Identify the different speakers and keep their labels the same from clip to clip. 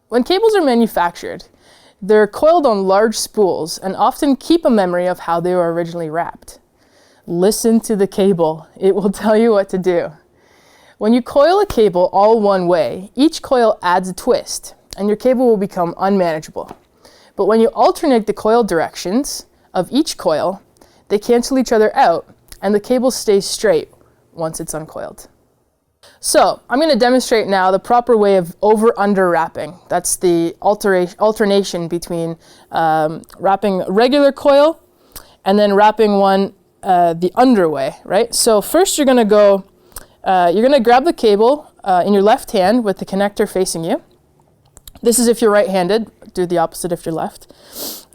Speaker 1: when cables are manufactured, they're coiled on large spools and often keep a memory of how they were originally wrapped. Listen to the cable. It will tell you what to do. When you coil a cable all one way, each coil adds a twist, and your cable will become unmanageable. But when you alternate the coil directions of each coil, they cancel each other out, and the cable stays straight once it's uncoiled. So I'm going to demonstrate now the proper way of over-under wrapping. That's the alternation between wrapping a regular coil and then wrapping one the under way, right? So first you're going to grab the cable in your left hand with the connector facing you. This is if you're right-handed. Do the opposite if you're left.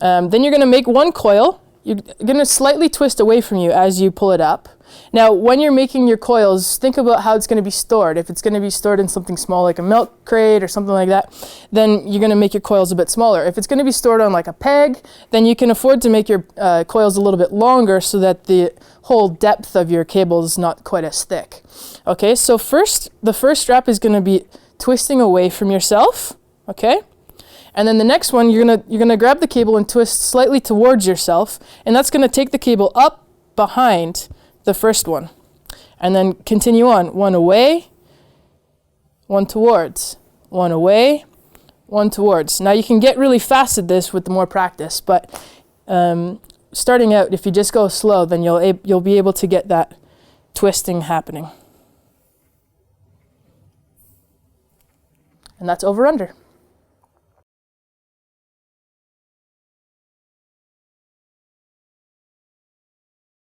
Speaker 1: Then you're going to make one coil. You're going to slightly twist away from you as you pull it up. Now, when you're making your coils, think about how it's going to be stored. If it's going to be stored in something small like a milk crate or something like that, then you're going to make your coils a bit smaller. If it's going to be stored on like a peg, then you can afford to make your coils a little bit longer so that the whole depth of your cable is not quite as thick. Okay, so the first wrap is going to be twisting away from yourself, okay? And then the next one, you're gonna grab the cable and twist slightly towards yourself, and that's going to take the cable up behind the first one. And then continue on. One away, one towards. One away, one towards. Now you can get really fast at this with more practice, but starting out, if you just go slow, then you'll be able to get that twisting happening. And that's over under.